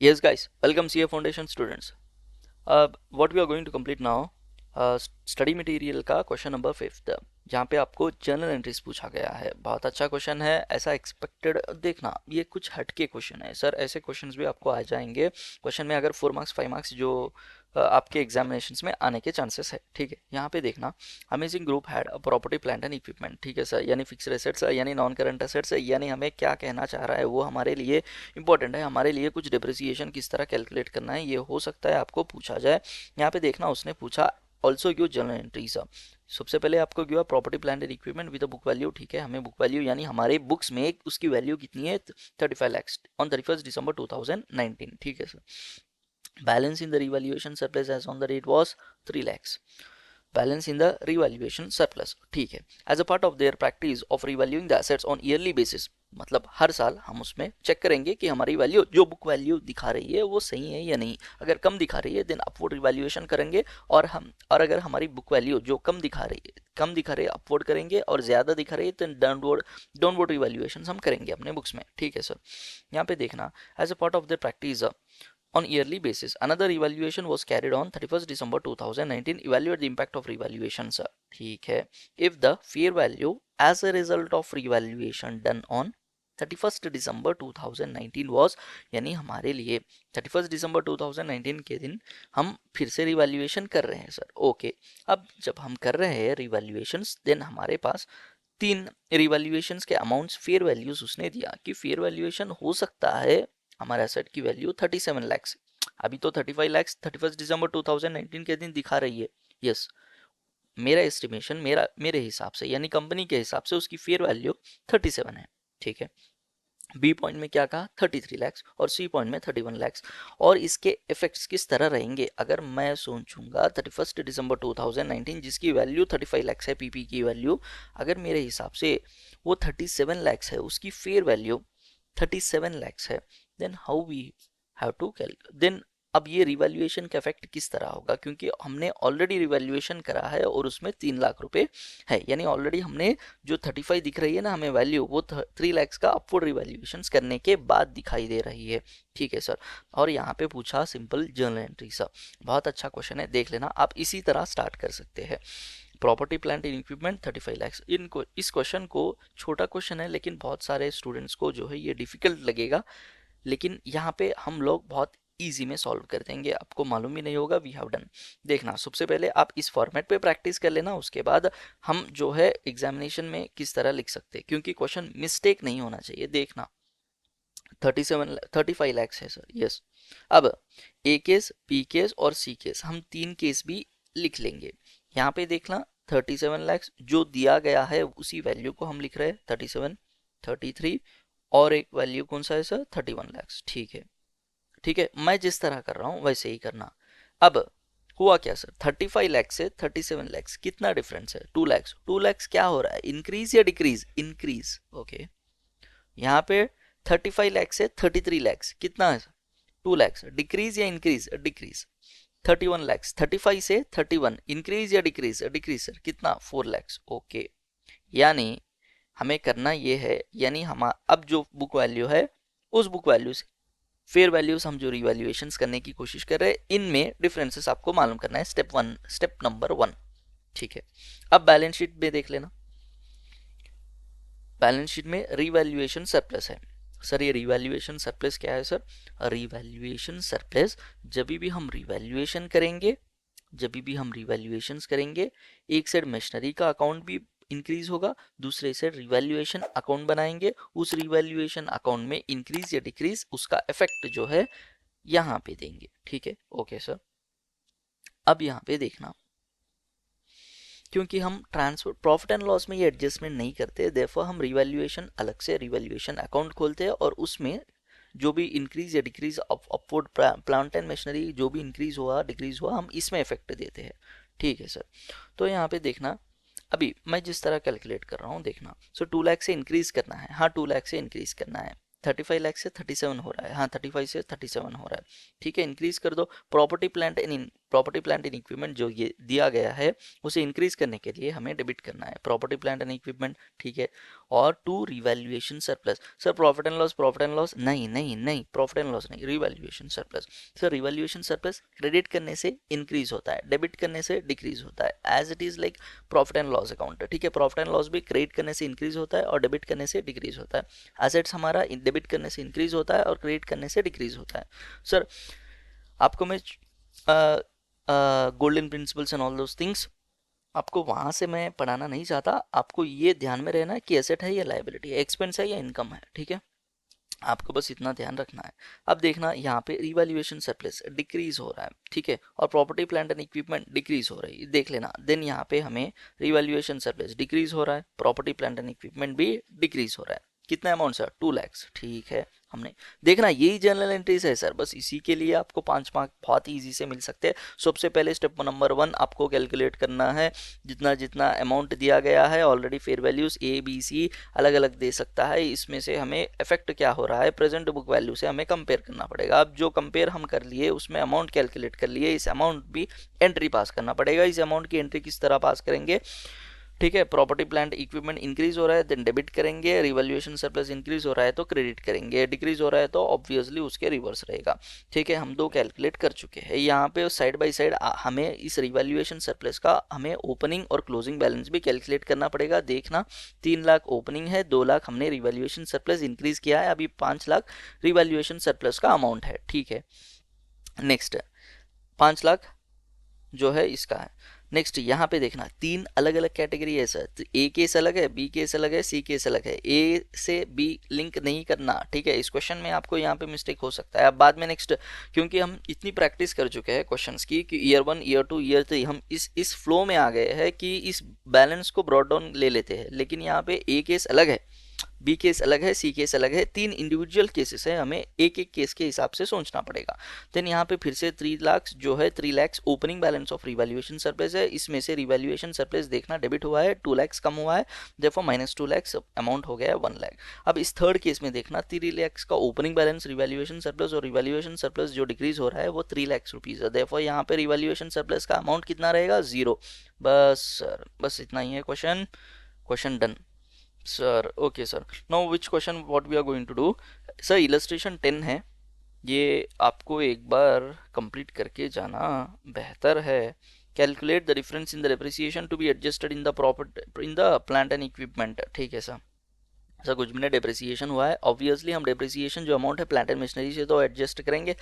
Yes, guys, welcome CA Foundation students. What we are going to complete now, study material का question number 5th, जहाँ पे आपको journal entries पूछा गया है। बहुत अच्छा क्वेश्चन है, ऐसा एक्सपेक्टेड देखना, ये कुछ हटके क्वेश्चन है सर। ऐसे क्वेश्चंस भी आपको आ जाएंगे क्वेश्चन में, अगर 4 मार्क्स 5 मार्क्स जो आपके एग्जामिनेशंस में आने के चांसेस है। ठीक है, यहाँ पे देखना, amazing group had a property plant and equipment. ठीक है सर, यानी फिक्स्ड एसेट्स यानी नॉन करंट एसेट्स, यानी हमें क्या कहना चाह रहा है वो हमारे लिए इंपॉर्टेंट है। हमारे लिए कुछ डिप्रिसिएशन किस तरह कैलकुलेट करना है, ये हो सकता है आपको पूछा जाए। यहाँ पे देखना, उसने पूछा ऑल्सो गिव जर्नल एंट्रीज। सबसे पहले आपको given property plant and equipment with book value. ठीक है, हमें बुक वैल्यू यानी हमारे बुक्स में उसकी वैल्यू कितनी है, 35 lakhs ऑन 31st December 2019। ठीक है sir. Balance in the revaluation surplus as on the date was 3 lakhs। Balance in the revaluation surplus. ठीक है, as a part of their practice of revaluing the assets on yearly basis, मतलब हर साल हम उसमें check करेंगे कि हमारी वैल्यू जो बुक वैल्यू दिखा रही है वो सही है या नहीं। अगर कम दिखा रही है देन अपवर्ड रिवैल्यूएशन करेंगे, और अगर हमारी बुक वैल्यू जो कम दिखा रही है अपवर्ड करेंगे, और ज़्यादा दिखा रही है तो डाउनवर्ड रिवैल्यूएशन हम करेंगे अपने बुक्स में। ठीक है सर। यहाँ पे देखना, as a part of the practice on yearly basis, another evaluation was carried on 31st December 2019. Evaluate the impact of revaluation sir. ठीक है, if the fair value as a result of revaluation done on 31st December 2019 was, यानी हमारे लिए 31st December 2019 के दिन हम फिर से रिवैल्यूएशन कर रहे हैं सर। ओके, अब जब हम कर रहे हैं रिवैल्यूएशंस, देन हमारे पास 3 रिवैल्यूएशंस के अमाउंट्स, फेयर वैल्यूज उसने दिया कि फेयर वैल्यूएशन हो सकता है हमारे एसेट की वैल्यू 37 lakhs। अभी तो 35 lakhs 31st December 2019 के दिन दिखा रही है। यस, मेरा एस्टिमेशन, मेरे हिसाब से यानी कंपनी के हिसाब से उसकी फेयर वैल्यू 37 है। ठीक है, बी पॉइंट में क्या कहा 33 lakhs और सी पॉइंट में 31 lakhs। और इसके इफेक्ट्स किस तरह रहेंगे, अगर मैं सोचूंगा 31st December 2019 जिसकी वैल्यू 35 lakhs है पीपी की वैल्यू, अगर मेरे हिसाब से वो 37 lakhs है, उसकी फेयर वैल्यू 37 lakhs है, then how we have to calculate, then अब ये रिवैल्यूएशन का इफेक्ट किस तरह होगा, क्योंकि हमने ऑलरेडी रिवैल्यूएशन करा है और उसमें 3 लाख रुपए है, यानी ऑलरेडी हमने जो 35 दिख रही है ना हमें वैल्यू, वो 3 lakhs का अपवर्ड रिवैल्यूएशन करने के बाद दिखाई दे रही है। ठीक है सर। और यहाँ पे पूछा सिंपल जर्नल एंट्री सर, बहुत अच्छा क्वेश्चन है, देख लेना। आप इसी तरह स्टार्ट कर सकते हैं। Property plant in equipment 35 lakhs। इनको, इस क्वेश्चन को, छोटा क्वेश्चन है लेकिन बहुत सारे स्टूडेंट्स को जो है ये डिफिकल्ट लगेगा, लेकिन यहाँ पे हम लोग बहुत इजी में सॉल्व कर देंगे, आपको मालूम ही नहीं होगा वी हैव डन। देखना, सबसे पहले आप इस फॉर्मेट पे प्रैक्टिस कर लेना, उसके बाद हम जो है एग्जामिनेशन में किस तरह लिख सकते हैं, क्योंकि क्वेश्चन मिस्टेक नहीं होना चाहिए। देखना 35 lakhs है सर। यस, अब ए केस, बी केस और सी केस, हम 3 केस भी लिख लेंगे। यहाँ पे देखना 37 lakhs जो दिया गया है उसी वैल्यू को हम लिख रहे हैं 37, 33, और एक वैल्यू कौन सा है सर 31 lakhs। ठीक है, ठीक है, मैं जिस तरह कर रहा हूँ वैसे ही करना। अब हुआ क्या सर, 35 lakhs से 37 lakhs कितना डिफरेंस है, 2 lakhs। 2 lakhs क्या हो रहा है, इंक्रीज या डिक्रीज, इंक्रीज। ओके, यहाँ पे 35 lakhs से 33 lakhs कितना है, 2 lakhs, डिक्रीज या इंक्रीज, डिक्रीज। 31 lakhs 35 से 31, इंक्रीज या डिक्रीज, डिक्रीज सर, कितना 4 lakhs। ओके, यानी हमें करना ये है, यानी हम अब जो बुक वैल्यू है उस बुक वैल्यू से फेयर वैल्यूज हम जो रिवैल्यूएशंस करने की कोशिश कर रहे हैं, इनमें डिफरेंसेस आपको मालूम करना है, स्टेप नंबर 1। ठीक है, अब बैलेंस शीट में देख लेना, बैलेंस शीट में रिवैल्यूएशन सरप्लस है सर। ये रिवैल्यूएशन सरप्लस क्या है सर, रिवैल्यूएशन सरप्लस जब भी हम रिवैल्यूएशन करेंगे, एक साइड मशीनरी का अकाउंट भी इंक्रीज होगा, दूसरे से रिवैल्यूएशन अकाउंट बनाएंगे, उस रिवैल्यूएशन अकाउंट में इंक्रीज या डिक्रीज उसका इफेक्ट जो है यहाँ पे देंगे। ठीक है, ओके सर। अब यहाँ पे देखना, क्योंकि हम ट्रांसफर प्रॉफिट एंड लॉस में ये एडजस्टमेंट नहीं करते, देयरफॉर हम रिवैल्यूएशन अलग से रिवैल्यूएशन अकाउंट खोलते हैं, और उसमें जो भी इंक्रीज या decrease upward plant and machinery जो भी इंक्रीज हुआ डिक्रीज हुआ हम इसमें इफेक्ट देते हैं। ठीक है सर। तो यहाँ पे देखना, अभी मैं जिस तरह कैलकुलेट कर रहा हूँ देखना, सो 2 लाख से इंक्रीज करना है, हाँ 2 लाख से इंक्रीज करना है, 35 लाख से 37 हो रहा है, हाँ 35 से 37 हो रहा है। ठीक है, इंक्रीज कर दो। Property plant and property plant and equipment जो ये दिया गया है उसे इंक्रीज करने के लिए हमें डेबिट करना है प्रॉपर्टी प्लांट एंड इक्विपमेंट, ठीक है। और to revaluation surplus, sir profit and loss नहीं नहीं नहीं, प्रॉफिट एंड लॉस नहीं, revaluation surplus. Sir revaluation surplus credit करने से इंक्रीज होता है, डेबिट करने से डिक्रीज होता है, as it is like profit and loss account, ठीक है। प्रॉफिट एंड लॉस भी क्रेडिट करने से इंक्रीज होता है और डेबिट करने से डिक्रीज होता है। एसेट्स हमारा डेबिट करने से इंक्रीज होता है और क्रेडिट करने से डिक्रीज होता है। सर आपको मैं golden principles and all those things आपको वहां से मैं पढ़ाना नहीं चाहता, आपको ये ध्यान में रहना है कि एसेट है या लायबिलिटी है, एक्सपेंस है या इनकम है, ठीक है। आपको बस इतना ध्यान रखना है। अब देखना यहाँ पे रिवैल्यूएशन सरप्लस डिक्रीज हो रहा है, ठीक है, और property plant and equipment decrease हो रही है, देख लेना। देन यहाँ पे हमें रिवैल्यूएशन सरप्लस डिक्रीज हो रहा है, प्रॉपर्टी प्लांट एंड इक्विपमेंट भी डिक्रीज हो रहा है। कितना अमाउंट सर? 2 लाख, ठीक है। हमने देखना यही जनरल एंट्रीज है सर, बस इसी के लिए आपको 5 मार्क बहुत इजी से मिल सकते हैं। सबसे पहले स्टेप नंबर 1 आपको कैलकुलेट करना है जितना जितना अमाउंट दिया गया है already, fair values A B C अलग अलग दे सकता है, इसमें से हमें इफेक्ट क्या हो रहा है प्रेजेंट बुक वैल्यू से हमें कंपेयर करना पड़ेगा। अब जो कंपेयर हम कर लिए उसमें अमाउंट कैलकुलेट कर लिए, इस अमाउंट भी एंट्री पास करना पड़ेगा। इस अमाउंट की एंट्री किस तरह पास करेंगे, ठीक है। प्रॉपर्टी प्लांट इक्विपमेंट इंक्रीज हो रहा है देन डेबिट करेंगे, रिवैल्यूएशन सरप्लस इंक्रीज हो रहा है तो क्रेडिट करेंगे, डिक्रीज हो रहा है तो ऑब्वियसली उसके रिवर्स रहेगा, ठीक है। हम दो कैलकुलेट कर चुके हैं। यहाँ पे साइड बाय साइड हमें इस रिवैल्यूएशन सरप्लस का हमें ओपनिंग और क्लोजिंग बैलेंस भी कैलकुलेट करना पड़ेगा। देखना 3 लाख ओपनिंग है, 2 लाख हमने रिवैल्यूएशन सरप्लस इंक्रीज किया है, अभी 5 लाख रिवैल्यूएशन सरप्लस का अमाउंट है, ठीक है। नेक्स्ट 5 लाख जो है इसका है। नेक्स्ट यहाँ पे देखना 3 अलग अलग कैटेगरी है सर, तो ए केस अलग है, बी केस अलग है, सी केस अलग है, ए से बी लिंक नहीं करना, ठीक है। इस क्वेश्चन में आपको यहाँ पे मिस्टेक हो सकता है। अब बाद में नेक्स्ट, क्योंकि हम इतनी प्रैक्टिस कर चुके हैं क्वेश्चंस की कि ईयर 1 ईयर 2 ईयर 3 हम इस फ्लो में आ गए हैं कि इस बैलेंस को ब्रॉड डाउन ले लेते हैं, लेकिन यहाँ पे ए केस अलग है, बी केस अलग है, सी केस अलग है, 3 इंडिविजुअल केसेस है, हमें एक एक केस के हिसाब से सोचना पड़ेगा। देन यहाँ पे फिर से 3 लाख जो है 3 lakh opening balance of revaluation surplus है, इसमें से रिवैल्यूएशन सरप्लस देखना डेबिट हुआ है, 2 लाख कम हुआ है, देयरफॉर -2 लाख अमाउंट हो गया है 1 लाख। अब इस थर्ड केस में देखना 3 लाख का ओपनिंग बैलेंस रिवैल्यूएशन सरप्लस और रिवैल्यूएशन सरप्लस जो डिक्रीज हो रहा है वो 3 लाख रुपीज है, देयरफॉर यहाँ पे रिवैल्यूएशन सरप्लस का अमाउंट कितना रहेगा 0। बस सर बस इतना ही है question, question done sir. Okay sir, now which question what we are going to do sir, illustration 10 है, ये आपको एक बार कंप्लीट करके जाना बेहतर है। Calculate the difference in the depreciation to be adjusted in the property in the plant and equipment, ठीक है सर। ऐसा कुछ भी नहीं, डेप्रिसिएशन हुआ है, ऑब्वियसली हम डेप्रिसिएशन जो अमाउंट है प्लांट एंड मशीनरी से तो एडजस्ट करेंगे।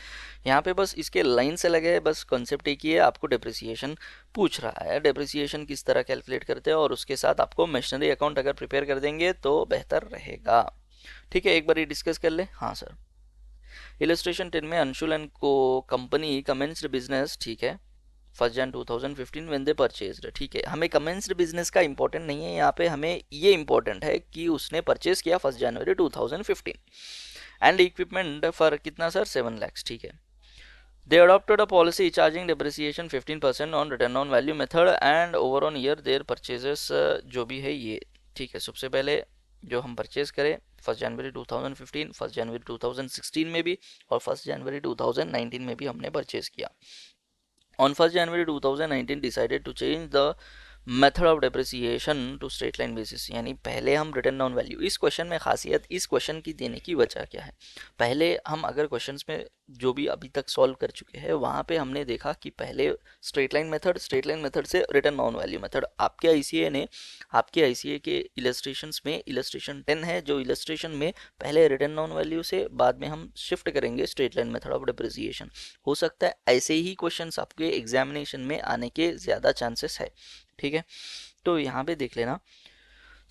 यहाँ पे बस इसके लाइन से लगे, बस कॉन्सेप्ट एक ही है, आपको डेप्रिसिएशन पूछ रहा है, डेप्रिसिएशन किस तरह कैलकुलेट करते हैं, और उसके साथ आपको मशीनरी अकाउंट अगर प्रिपेयर कर देंगे तो बेहतर रहेगा, ठीक है। एक बार ये डिस्कस कर ले। हाँ सर, इलस्ट्रेशन 10 में अंशुल एंड को कंपनी कमेंस्ड बिजनेस, ठीक है, 1 Jan 2015 व्हेन दे परचेज्ड, ठीक है। हमें कमेंस्ड बिजनेस का इंपॉर्टेंट नहीं है यहाँ पे, हमें ये इंपॉर्टेंट है कि उसने परचेज किया 1 जनवरी 2015 एंड इक्विपमेंट फॉर कितना सर 7 lakhs, ठीक है। They adopted a policy charging depreciation 15% on return on value method and over on year their purchases, जो भी है ये, ठीक है। सबसे पहले जो हम परचेज करें 1 जनवरी 2015, 1 जनवरी 2016 में भी और 1 जनवरी 2019 में भी हमने परचेज किया। On 1 January 2019 decided to change the method of depreciation to straight line basis, यानी पहले हम रिटर्न ऑन वैल्यू, इस क्वेश्चन में खासियत इस क्वेश्चन की देने की वजह क्या है, पहले हम अगर क्वेश्चंस में जो भी अभी तक सॉल्व कर चुके हैं वहाँ पे हमने देखा कि पहले स्ट्रेट लाइन मेथड से रिटर्न ऑन वैल्यू मेथड, आपके आईसीए ने आपके आईसीए के इलस्ट्रेशंस में इलस्ट्रेशन 10 है, जो इलस्ट्रेशन में पहले रिटर्न ऑन वैल्यू से बाद में हम शिफ्ट करेंगे straight line method of depreciation. हो सकता है ऐसे ही क्वेश्चंस आपके एग्जामिनेशन में आने के ज़्यादा चांसेस है, ठीक है। तो यहाँ पे देख लेना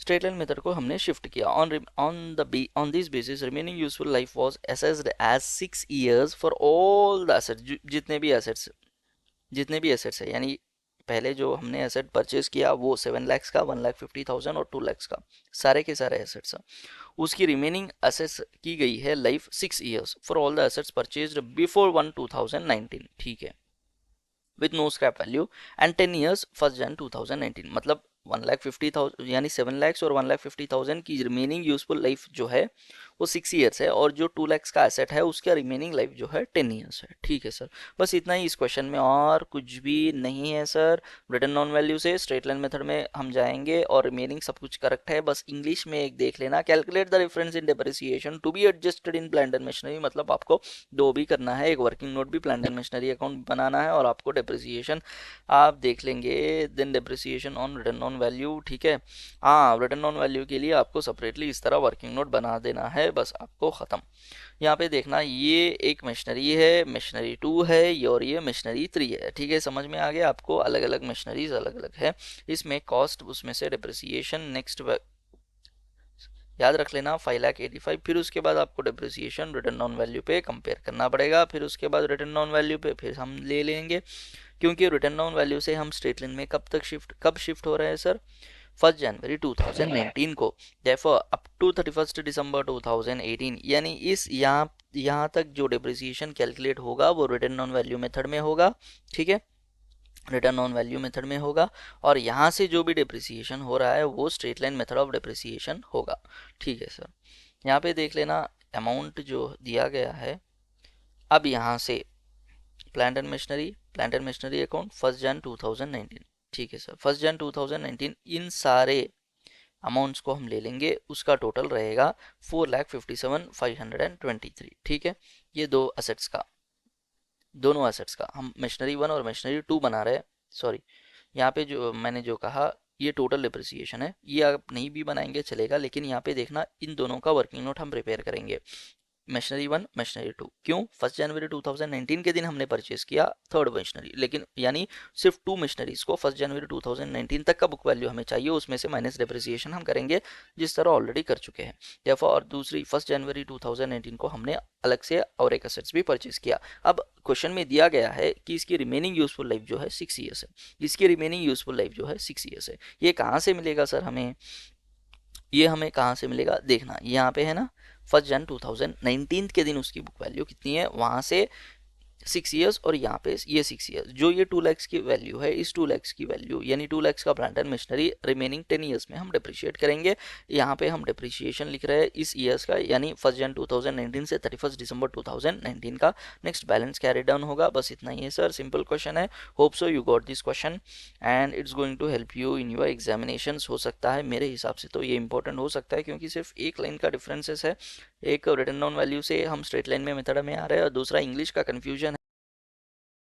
स्ट्रेट लाइन मेथड को हमने शिफ्ट किया, on this basis remaining useful life was assessed as 6 years for all the assets, जितने भी एसेट्स है, यानी पहले जो हमने एसेट परचेज किया वो 7 lakhs का, 1,50,000 और 2 lakhs का, सारे के सारे एसेट्स, उसकी रिमेनिंग असेस की गई है life 6 years for all the assets purchased before 1/2019, ठीक है, with no scrap value and 10 years 1 Jan 2019, मतलब 1,50,000 यानी 7 lakhs और 1,50,000 की रिमेनिंग यूजफुल लाइफ जो है वो 6 ईयर्स है, और जो 2 लाख का एसेट है उसका रिमेनिंग लाइफ जो है 10 ईयर्स है। ठीक है सर, बस इतना ही इस क्वेश्चन में, और कुछ भी नहीं है सर। रिटर्न नॉन वैल्यू से स्ट्रेट लाइन मेथड में हम जाएंगे और रिमेनिंग सब कुछ करेक्ट है। बस इंग्लिश में एक देख लेना, calculate the difference in depreciation to be adjusted in plant and machinery, मतलब आपको दो भी करना है, एक वर्किंग नोट भी प्लांट एंड मशीनरी अकाउंट बनाना है, और आपको डेप्रिसिएशन आप देख लेंगे, then depreciation on return on value. ठीक है, हाँ रिटर्न ऑन वैल्यू के लिए आपको सेपरेटली इस तरह वर्किंग नोट बना देना है, बस आपको ख़त्म। यहाँ पे देखना, ये एक मशीनरी है, मशीनरी 2 है ये, और ये मशीनरी 3 है। ठीक है, समझ में आ गया आपको, अलग अलग मशीनरीज अलग अलग है, इसमें कॉस्ट, उसमें से डिप्रिसिएशन। नेक्स्ट याद रख लेना 5,85,000, फिर उसके बाद आपको डिप्रिसिएशन रिटर्न ऑन वैल्यू पे कंपेयर करना पड़ेगा, फिर उसके बाद रिटर्न ऑन वैल्यू पे फिर हम ले लेंगे, क्योंकि रिटर्न ऑन वैल्यू से हम स्ट्रेट लाइन में कब शिफ्ट हो रहे हैं सर, 1 जनवरी 2019 को, therefore अप टू 31 दिसंबर 2018, यानी इस यहाँ तक जो डिप्रिसिएशन कैलकुलेट होगा वो रिटर्न ऑन वैल्यू मेथड में होगा। ठीक है, रिटर्न ऑन वैल्यू मेथड में होगा, और यहाँ से जो भी डिप्रिसिएशन हो रहा है वो straight line method of depreciation होगा। ठीक है सर, यहाँ पे देख लेना अमाउंट जो दिया गया है। अब यहाँ से प्लांट एंड मशीनरी अकाउंट 1 जन 2019। ठीक है सर, 1 जन 2019 इन सारे अमाउंट्स को हम ले लेंगे, उसका टोटल रहेगा 4,57,523। ठीक है, ये दोनों एसेट्स का हम मशीनरी 1 और मशीनरी 2 बना रहे हैं। सॉरी, यहाँ पे जो मैंने जो कहा ये टोटल डिप्रिसिएशन है, ये आप नहीं भी बनाएंगे चलेगा, लेकिन यहाँ पे देखना इन दोनों का वर्किंग नोट हम प्रिपेयर करेंगे, मशीनरी 1 मशीनरी 2। क्यों, 1 जनवरी 2019 के दिन हमने परचेज किया थर्ड मशीनरी, लेकिन यानी सिर्फ 2 मशीनरीज को 1 जनवरी 2019 तक का बुक वैल्यू हमें चाहिए, उसमें से माइनस डेप्रिसिएशन हम करेंगे, जिस तरह ऑलरेडी कर चुके हैं। देखो, और दूसरी 1 जनवरी 2019 को हमने अलग से और एक असेट्स भी परचेज किया। अब क्वेश्चन में दिया गया है कि इसकी रिमेनिंग यूजफुल लाइफ जो है 6 ईयर्स है, इसकी रिमेनिंग यूजफुल लाइफ जो है 6 ईयर्स है। ये कहाँ से मिलेगा सर हमें, ये हमें कहाँ से मिलेगा, देखना यहाँ पे है ना, 1 जन 2019 के दिन उसकी बुक वैल्यू कितनी है, वहाँ से 6 ईयर्स, और यहाँ पे ये 6 ईयर्स, जो ये 2 लाख की वैल्यू है, इस 2 लाख की वैल्यू यानी 2 लाख का plant and machinery remaining 10 years में हम डिप्रिशिएट करेंगे। यहाँ पे हम डिप्रिशिएशन लिख रहे हैं इस ईयर्स का, यानी 1 जन 2019 से 31 दिसंबर 2019 का। नेक्स्ट बैलेंस कैरी डाउन होगा, बस इतना ही है सर, सिंपल क्वेश्चन है। Hope so you got this question and it's going to help you in your examination. हो सकता है, मेरे हिसाब से तो ये इंपॉर्टेंट हो सकता है, क्योंकि सिर्फ एक लाइन का डिफरेंसेस है, एक रिटर्न ऑन वैल्यू से हम स्ट्रेट लाइन में मेथड में आ रहे हैं, और दूसरा इंग्लिश का कन्फ्यूजन